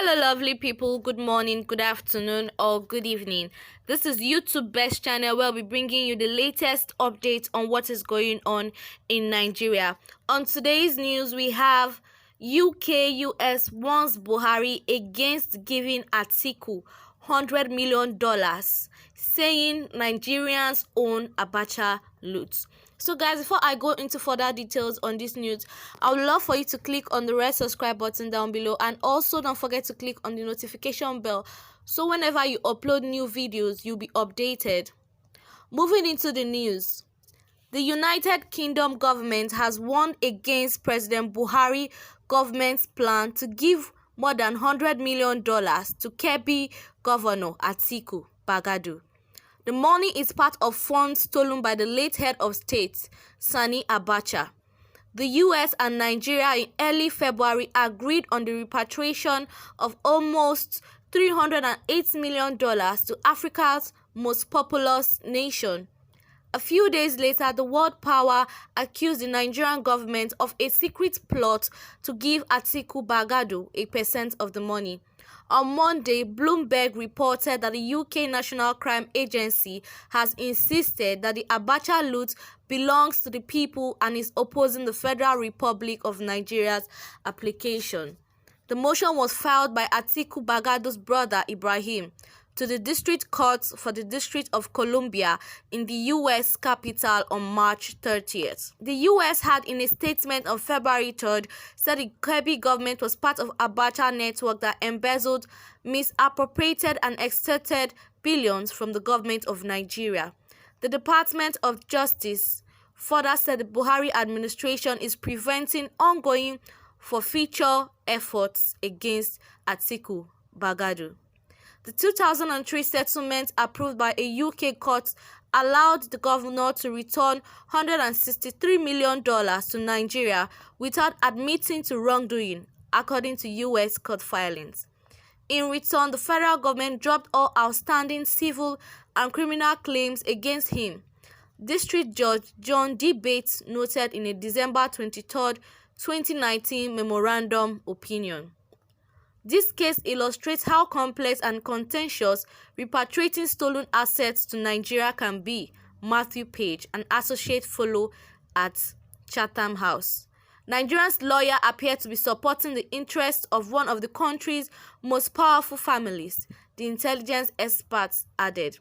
Hello lovely people, good morning, good afternoon or good evening. This is YouTube Best Channel where we'll be bringing you the latest updates on what is going on in Nigeria. On today's news we have UK-US warns Buhari against giving Atiku $100 million, saying Nigerians own Abacha loot. So guys, before I go into further details on this news, I would love for you to click on the red subscribe button down below, and also don't forget to click on the notification bell so whenever you upload new videos, you'll be updated. Moving into the news, the United Kingdom government has warned against President Buhari government's plan to give more than $100 million to Kebbi Governor Atiku Bagadu. The money is part of funds stolen by the late head of state, Sani Abacha. The US and Nigeria in early February agreed on the repatriation of almost $308 million to Africa's most populous nation. A few days later, the world power accused the Nigerian government of a secret plot to give Atiku Bagadu a percent of the money. On Monday, Bloomberg reported that the UK National Crime Agency has insisted that the Abacha loot belongs to the people and is opposing the Federal Republic of Nigeria's application. The motion was filed by Atiku Bagadu's brother Ibrahim to the District Court for the District of Columbia in the U.S. capital on March 30th. The U.S. had, in a statement on February 3rd, said the Kebbi government was part of Abacha network that embezzled, misappropriated and extorted billions from the government of Nigeria. The Department of Justice further said the Buhari administration is preventing ongoing forfeiture efforts against Atiku Bagadu. The 2003 settlement approved by a UK court allowed the governor to return $163 million to Nigeria without admitting to wrongdoing, according to US court filings. In return, the federal government dropped all outstanding civil and criminal claims against him, District Judge John D. Bates noted in a December 23, 2019 memorandum opinion. This case illustrates how complex and contentious repatriating stolen assets to Nigeria can be, Matthew Page, an associate fellow at Chatham House. Nigeria's lawyer appeared to be supporting the interests of one of the country's most powerful families, the intelligence experts added.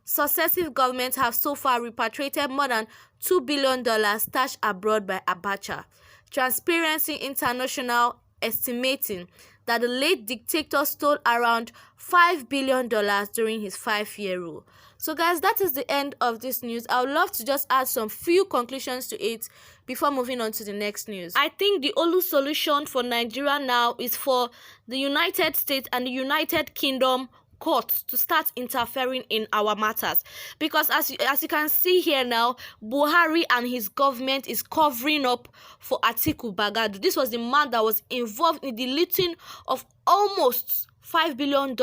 Successive governments have so far repatriated more than $2 billion stashed abroad by Abacha. Transparency International estimating that the late dictator stole around $5 billion during his 5-year rule. So guys, that is the end of this news. I would love to just add some few conclusions to it before moving on to the next news. I think the only solution for Nigeria now is for the United States and the United Kingdom courts to start interfering in our matters, because as you can see here now, Buhari and his government is covering up for Atiku Bagadu. This was the man that was involved in the looting of almost $5 billion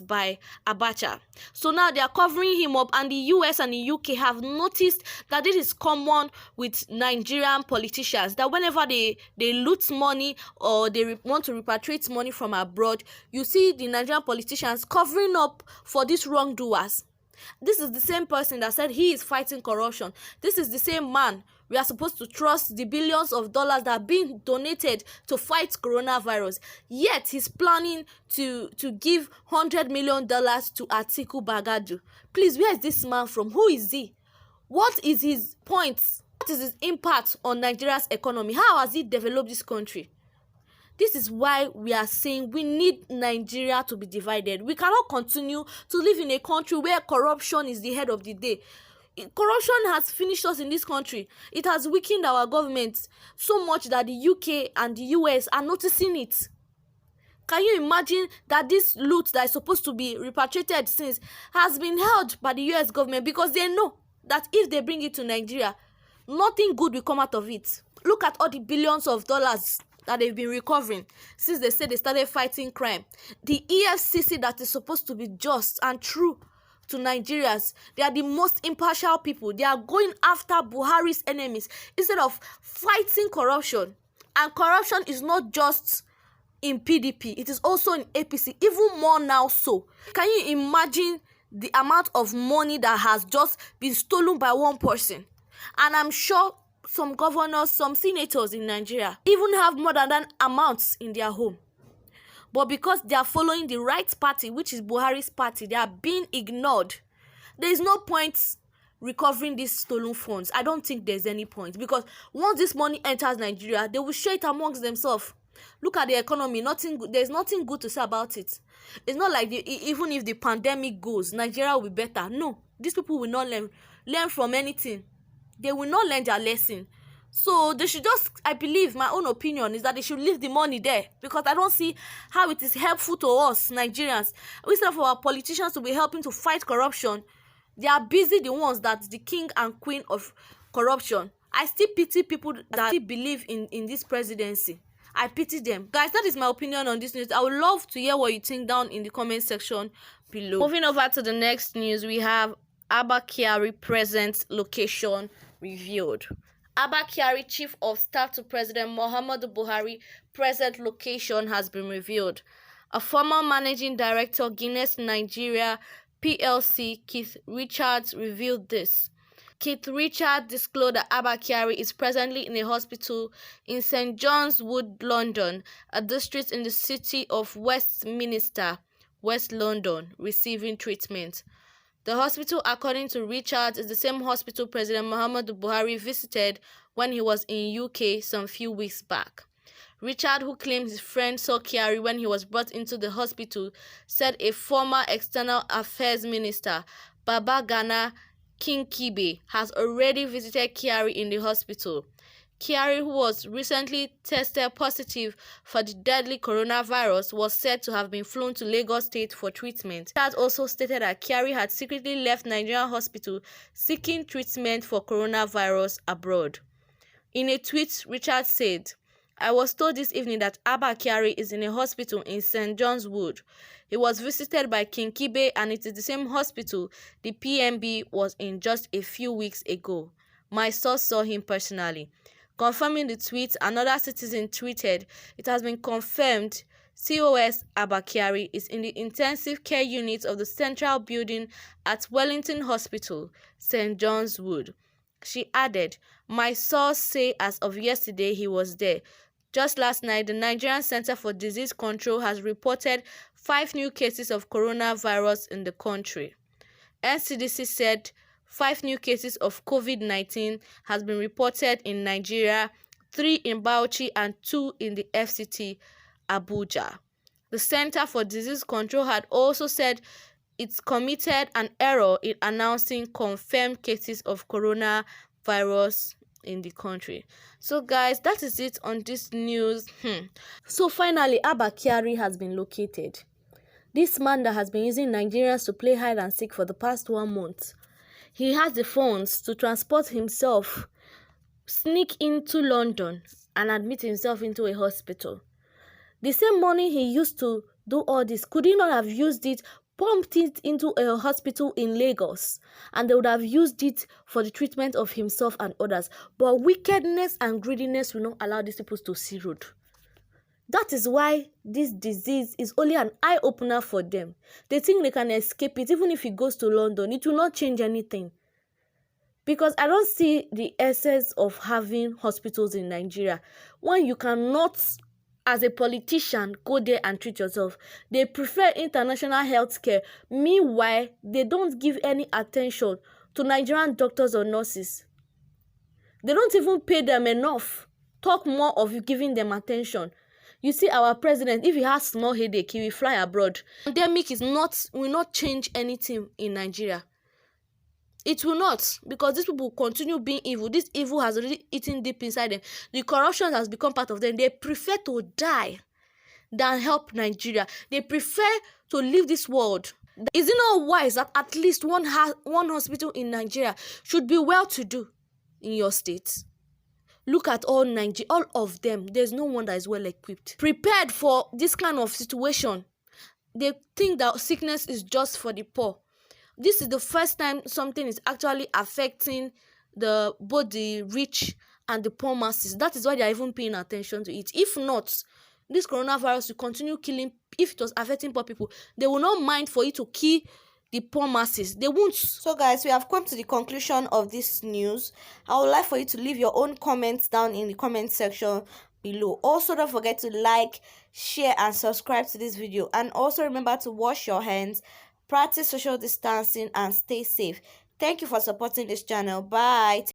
by Abacha. So now they are covering him up, and the US and the UK have noticed that this is common with Nigerian politicians, that whenever they loot money or they want to repatriate money from abroad, you see the Nigerian politicians covering up for these wrongdoers. This is the same person that said he is fighting corruption. This is the same man we are supposed to trust the billions of dollars that are being donated to fight coronavirus. Yet he's planning to give $100 million to Atiku Bagadu. Please, where is this man from? Who is he? What is his point? What is his impact on Nigeria's economy? How has he developed this country? This is why we are saying we need Nigeria to be divided. We cannot continue to live in a country where corruption is the head of the day. Corruption has finished us in this country. It has weakened our government so much that the UK and the US are noticing it. Can you imagine that this loot that is supposed to be repatriated since has been held by the US government, because they know that if they bring it to Nigeria, nothing good will come out of it. Look at all the billions of dollars that they've been recovering since they said they started fighting crime. The EFCC that is supposed to be just and true to Nigerians, they are the most impartial people. They are going after Buhari's enemies instead of fighting corruption. And corruption is not just in PDP. It is also in APC, even more now so. Can you imagine the amount of money that has just been stolen by one person? And I'm sure some governors, some senators in Nigeria even have more than that amounts in their home. But because they are following the right party, which is Buhari's party, they are being ignored. There is no point recovering these stolen funds. I don't think there's any point, because once this money enters Nigeria, they will share it amongst themselves. Look at the economy. There's nothing good to say about it. It's not like even if the pandemic goes, Nigeria will be better. No, these people will not learn from anything. They will not learn their lesson. So they should just, I believe, my own opinion is that they should leave the money there, because I don't see how it is helpful to us Nigerians. Instead of our politicians to be helping to fight corruption, they are busy the ones that's the king and queen of corruption. I still pity people that still believe in this presidency. I pity them. Guys, that is my opinion on this news. I would love to hear what you think down in the comment section below. Moving over to the next news, we have Abba Kyari present location revealed. Abba Kyari, Chief of Staff to President Muhammadu Buhari, present location has been revealed. A former Managing Director, Guinness Nigeria PLC, Keith Richards, revealed this. Keith Richards disclosed that Abba Kyari is presently in a hospital in St. John's Wood, London, a district in the city of Westminster, West London, receiving treatment. The hospital, according to Richards, is the same hospital President Muhammadu Buhari visited when he was in UK some few weeks back. Richard, who claims his friend saw Kyari when he was brought into the hospital, said a former External Affairs Minister, Babagana Kingibe, has already visited Kyari in the hospital. Kyari, who was recently tested positive for the deadly coronavirus, was said to have been flown to Lagos State for treatment. Richard also stated that Kyari had secretly left Nigerian hospital seeking treatment for coronavirus abroad. In a tweet, Richard said, "I was told this evening that Abba Kyari is in a hospital in St. John's Wood. He was visited by Kingibe, and it is the same hospital the PMB was in just a few weeks ago. My source saw him personally." Confirming the tweet, another citizen tweeted, "It has been confirmed COS Abba Kyari is in the intensive care unit of the central building at Wellington Hospital, St. John's Wood." She added, "My source say as of yesterday he was there. Just last night, the Nigerian Center for Disease Control has reported 5 new cases of coronavirus in the country." NCDC said 5 new cases of COVID-19 has been reported in Nigeria, 3 in Bauchi and 2 in the FCT, Abuja. The Center for Disease Control had also said it committed an error in announcing confirmed cases of coronavirus in the country. So guys, that is it on this news. So finally, Abba Kyari has been located. This man that has been using Nigerians to play hide and seek for the past 1 month. He has the funds to transport himself, sneak into London and admit himself into a hospital. The same money he used to do all this, could he not have used it, pumped it into a hospital in Lagos, and they would have used it for the treatment of himself and others? But wickedness and greediness will not allow these people to see road. That is why this disease is only an eye-opener for them. They think they can escape it. Even if he goes to London, it will not change anything. Because I don't see the essence of having hospitals in Nigeria when you cannot, as a politician, go there and treat yourself. They prefer international healthcare. Meanwhile, they don't give any attention to Nigerian doctors or nurses. They don't even pay them enough. Talk more of giving them attention. You see, our president, if he has small headache, he will fly abroad. Pandemic will not change anything in Nigeria. It will not, because these people continue being evil. This evil has already eaten deep inside them. The corruption has become part of them. They prefer to die than help Nigeria. They prefer to leave this world. Is it not wise that at least one hospital in Nigeria should be well-to-do in your state? Look at all of them. There's no one that is well equipped, prepared for this kind of situation. They think that sickness is just for the poor. This is the first time something is actually affecting both the rich and the poor masses. That is why they are even paying attention to it. If not, this coronavirus will continue killing. If it was affecting poor people, they will not mind for it to kill the poor masses. They won't. So guys, we have come to the conclusion of this news. I would like for you to leave your own comments down in the comment section below. Also, don't forget to like, share and subscribe to this video, and also remember to wash your hands, practice social distancing and stay safe. Thank you for supporting this channel. Bye.